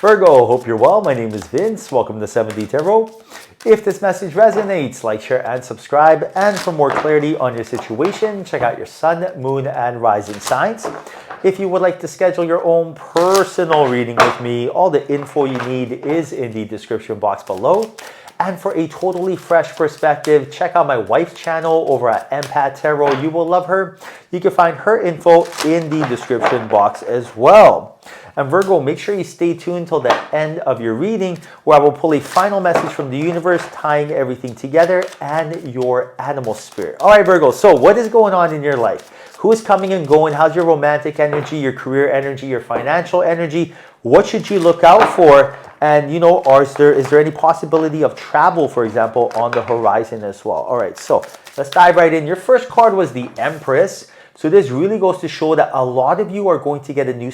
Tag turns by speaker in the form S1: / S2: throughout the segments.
S1: Virgo, hope you're well. My name is Vince. Welcome to 7D Tarot. If this message resonates, like, share, and subscribe. And for more clarity on your situation, check out your sun, moon, and rising signs. If you would like to schedule your own personal reading with me, all the info you need is in the description box below. And for a totally fresh perspective, check out my wife's channel over at Empath Tarot. You will love her. You can find her info in the description box as well. And Virgo, make sure you stay tuned till the end of your reading, where I will pull a final message from the universe, tying everything together and your animal spirit. All right, Virgo, so what is going on in your life? Who is coming and going? How's your romantic energy, your career energy, your financial energy? What should you look out for? And, you know, is there any possibility of travel, for example, on the horizon as well? All right, so let's dive right in. Your first card was the Empress. So this really goes to show that a lot of you are going to get a new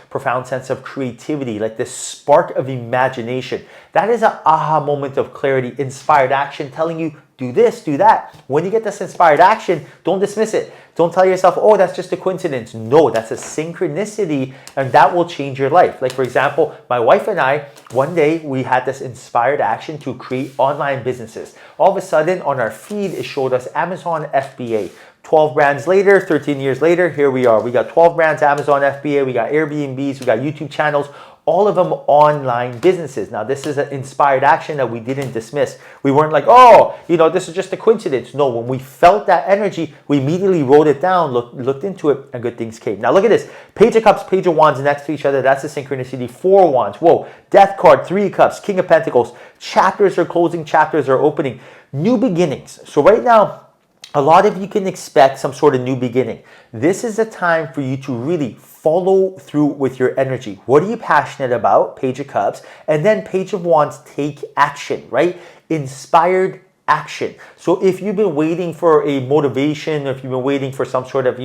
S1: profound sense of creativity, like this spark of imagination. That is an aha moment of clarity, inspired action, telling you, do this, do that. When you get this inspired action, don't dismiss it. Don't tell yourself, oh, that's just a coincidence. No, that's a synchronicity, and that will change your life. Like, for example, my wife and I, one day, we had this inspired action to create online businesses. All of a sudden, on our feed, it showed us Amazon FBA. 12 brands later, 13 years later, here we are. We got 12 brands, Amazon FBA, we got Airbnbs, we got YouTube channels, all of them online businesses. Now, this is an inspired action that we didn't dismiss. We weren't like, oh, you know, this is just a coincidence. No, when we felt that energy, we immediately wrote it down, looked into it, and good things came. Now, look at this. Page of Cups, Page of Wands next to each other. That's a synchronicity. 4 Wands. Whoa. Death card, 3 Cups, King of Pentacles. Chapters are closing, chapters are opening. New beginnings. So right now, a lot of you can expect some sort of new beginning. This is a time for you to really follow through with your energy. What are you passionate about? Page of Cups. And then Page of Wands, take action, right? Inspired action. So if you've been waiting for a motivation, or if you've been waiting for some sort of,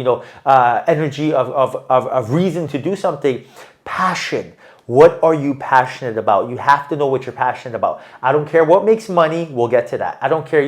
S1: energy of reason to do something, passion. What are you passionate about? You have to know what you're passionate about. I don't care what makes money. We'll get to that. I don't care,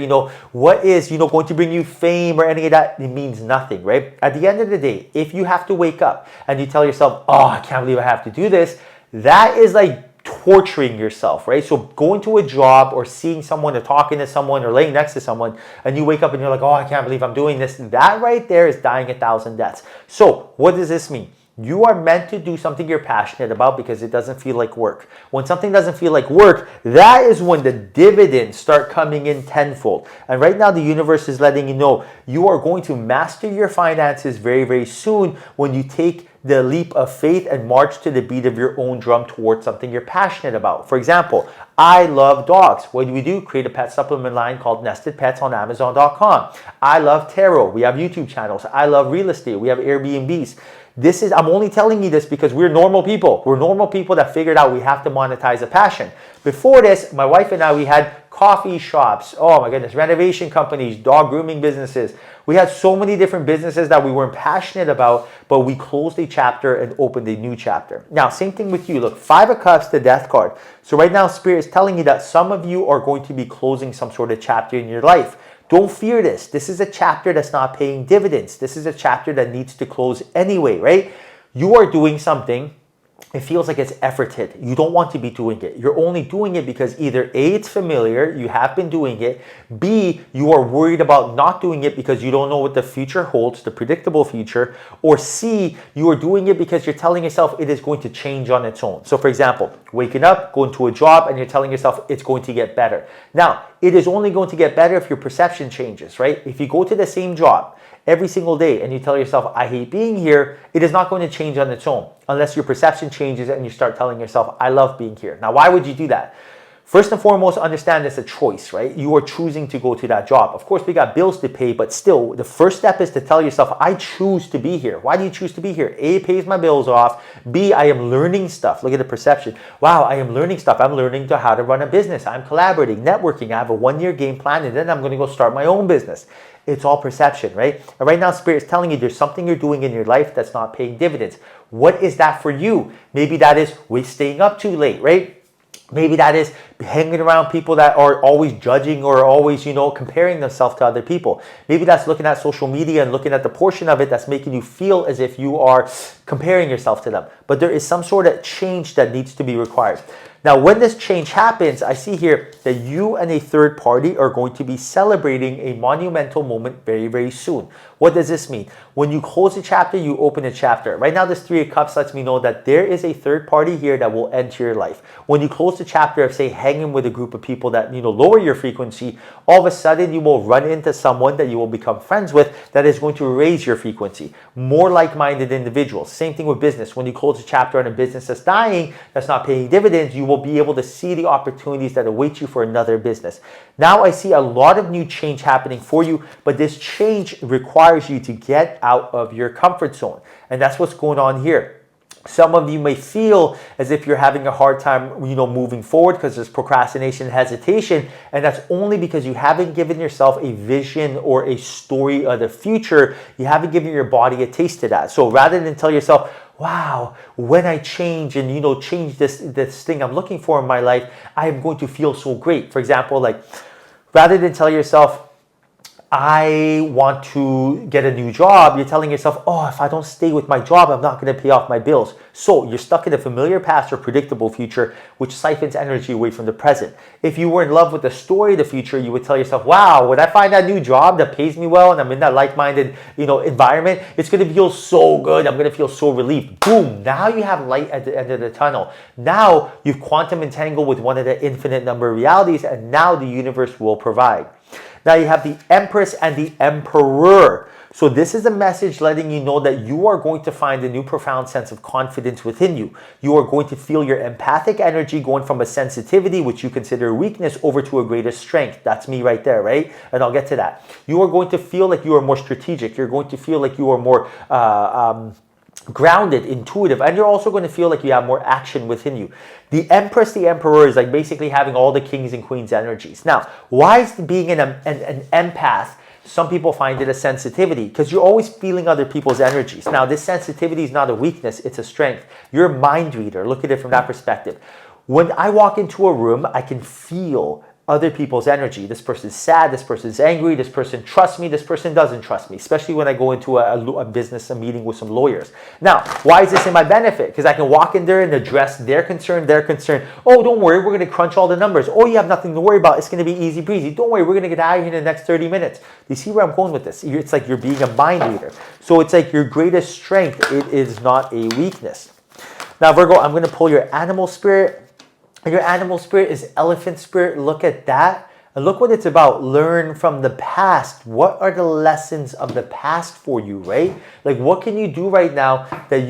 S1: what is, going to bring you fame or any of that. It means nothing, right? At the end of the day, if you have to wake up and you tell yourself, oh, I can't believe I have to do this, that is like torturing yourself, right? So going to a job or seeing someone or talking to someone or laying next to someone, and you wake up and you're like, oh, I can't believe I'm doing this. That right there is dying 1,000 deaths. So what does this mean? You are meant to do something you're passionate about because it doesn't feel like work. When something doesn't feel like work, that is when the dividends start coming in tenfold. And right now, the universe is letting you know you are going to master your finances very, very soon when you take the leap of faith and march to the beat of your own drum towards something you're passionate about. For example, I love dogs. What do? Create a pet supplement line called Nested Pets on Amazon.com. I love tarot. We have YouTube channels. I love real estate. We have Airbnbs. I'm only telling you this because we're normal people. We're normal people that figured out we have to monetize a passion. Before this, my wife and I, we had coffee shops. Oh my goodness, renovation companies, dog grooming businesses. We had so many different businesses that we weren't passionate about, but we closed a chapter and opened a new chapter. Now, same thing with you. Look, 5 of Cups, the Death card. So right now, Spirit is telling you that some of you are going to be closing some sort of chapter in your life. Don't fear this. This is a chapter that's not paying dividends. This is a chapter that needs to close anyway, right? You are doing something. It feels like it's efforted. You don't want to be doing it. You're only doing it because either A, it's familiar, you have been doing it. B, you are worried about not doing it because you don't know what the future holds, the predictable future. Or C, you are doing it because you're telling yourself it is going to change on its own. So for example, waking up, going to a job, and you're telling yourself it's going to get better. Now, it is only going to get better if your perception changes, right? If you go to the same job every single day and you tell yourself, I hate being here, it is not going to change on its own unless your perception changes and you start telling yourself, I love being here. Now, why would you do that? First and foremost, understand it's a choice, right? You are choosing to go to that job. Of course, we got bills to pay, but still, the first step is to tell yourself, I choose to be here. Why do you choose to be here? A, it pays my bills off. B, I am learning stuff. Look at the perception. Wow, I am learning stuff. I'm learning how to run a business. I'm collaborating, networking. I have a 1-year game plan, and then I'm going to go start my own business. It's all perception, right? And right now, Spirit is telling you there's something you're doing in your life that's not paying dividends. What is that for you? Maybe that is staying up too late, right? Maybe that is hanging around people that are always judging or always, comparing themselves to other people. Maybe that's looking at social media and looking at the portion of it that's making you feel as if you are comparing yourself to them. But there is some sort of change that needs to be required. Now, when this change happens, I see here that you and a third party are going to be celebrating a monumental moment very, very soon. What does this mean? When you close a chapter, you open a chapter. Right now, this Three of Cups lets me know that there is a third party here that will enter your life. When you close the chapter of, say, hanging with a group of people that, lower your frequency, all of a sudden you will run into someone that you will become friends with that is going to raise your frequency. More like-minded individuals. Same thing with business. When you close a chapter on a business that's dying, that's not paying dividends, you will be able to see the opportunities that await you for another business. Now I see a lot of new change happening for you, but this change requires you to get out of your comfort zone. And that's what's going on here. Some of you may feel as if you're having a hard time, moving forward because there's procrastination, hesitation, and that's only because you haven't given yourself a vision or a story of the future. You haven't given your body a taste of that. So rather than tell yourself, wow, when I change and, change this thing I'm looking for in my life, I am going to feel so great. For example, rather than tell yourself, I want to get a new job, you're telling yourself, oh, if I don't stay with my job, I'm not going to pay off my bills. So you're stuck in a familiar past or predictable future, which siphons energy away from the present. If you were in love with the story of the future, you would tell yourself, wow, when I find that new job that pays me well and I'm in that like-minded, environment, it's going to feel so good. I'm going to feel so relieved. Boom. Now you have light at the end of the tunnel. Now you've quantum entangled with one of the infinite number of realities, and now the universe will provide. Now you have the Empress and the Emperor. So this is a message letting you know that you are going to find a new profound sense of confidence within you. You are going to feel your empathic energy going from a sensitivity, which you consider a weakness, over to a greater strength. That's me right there, right? And I'll get to that. You are going to feel like you are more strategic. You're going to feel like you are more grounded, intuitive, and you're also going to feel like you have more action within you. The Empress, the Emperor is like basically having all the kings and queens energies. Now, why is being an empath, some people find it a sensitivity? Because you're always feeling other people's energies. Now, this sensitivity is not a weakness, it's a strength. You're a mind reader. Look at it from that perspective. When I walk into a room, I can feel other people's energy. This person's sad, this person's angry, this person trusts me, this person doesn't trust me, especially when I go into a meeting with some lawyers. Now, why is this in my benefit? Because I can walk in there and address their concern. Oh, don't worry, we're going to crunch all the numbers. Oh, you have nothing to worry about. It's going to be easy breezy. Don't worry, we're going to get out of here in the next 30 minutes. Do you see where I'm going with this? It's like you're being a mind reader. So it's like your greatest strength. It is not a weakness. Now, Virgo, I'm going to pull your animal spirit. And your animal spirit is elephant spirit. Look at that. And look what it's about. Learn from the past. What are the lessons of the past for you, right? Like, what can you do right now that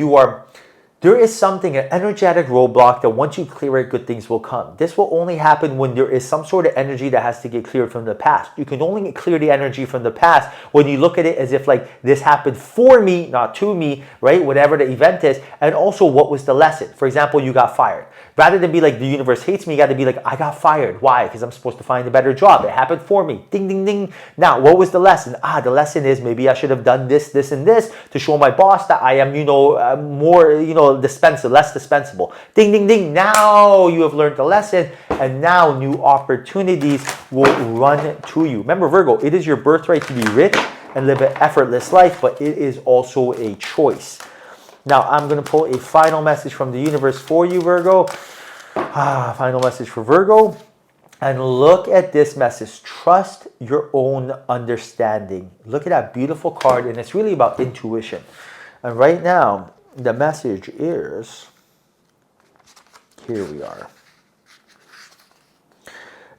S1: there is something, an energetic roadblock that once you clear it, good things will come. This will only happen when there is some sort of energy that has to get cleared from the past. You can only clear the energy from the past when you look at it as if like this happened for me, not to me, right? Whatever the event is. And also, what was the lesson? For example, you got fired. Rather than be like, the universe hates me, you got to be like, I got fired. Why? Because I'm supposed to find a better job. It happened for me. Ding, ding, ding. Now, what was the lesson? The lesson is maybe I should have done this, this, and this to show my boss that I am, more, less dispensable. Ding, ding, ding. Now you have learned the lesson, and now new opportunities will run to you. Remember, Virgo, it is your birthright to be rich and live an effortless life, but it is also a choice. Now, I'm going to pull a final message from the universe for you, Virgo. Final message for Virgo. And look at this message. Trust your own understanding. Look at that beautiful card, and it's really about intuition. And right now, the message is, here we are.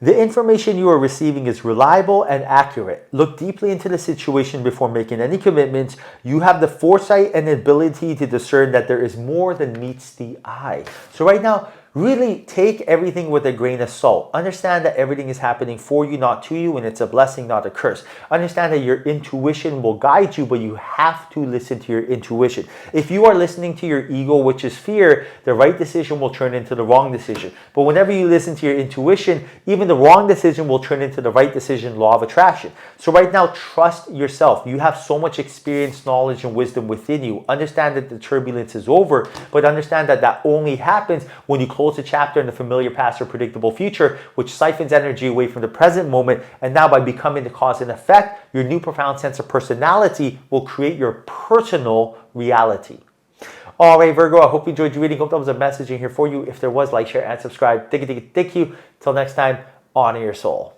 S1: The information you are receiving is reliable and accurate. Look deeply into the situation before making any commitments. You have the foresight and ability to discern that there is more than meets the eye. So right now, really take everything with a grain of salt. Understand that everything is happening for you, not to you, and it's a blessing, not a curse. Understand that your intuition will guide you, but you have to listen to your intuition. If you are listening to your ego, which is fear, the right decision will turn into the wrong decision. But whenever you listen to your intuition, even the wrong decision will turn into the right decision, law of attraction. So right now, trust yourself. You have so much experience, knowledge, and wisdom within you. Understand that the turbulence is over, but understand that that only happens when you close close a chapter in the familiar past or predictable future, which siphons energy away from the present moment. And now by becoming the cause and effect, your new profound sense of personality will create your personal reality. All right, Virgo, I hope you enjoyed your reading. Hope that was a message in here for you. If there was, like, share, and subscribe. Thank you. Till next time, honor your soul.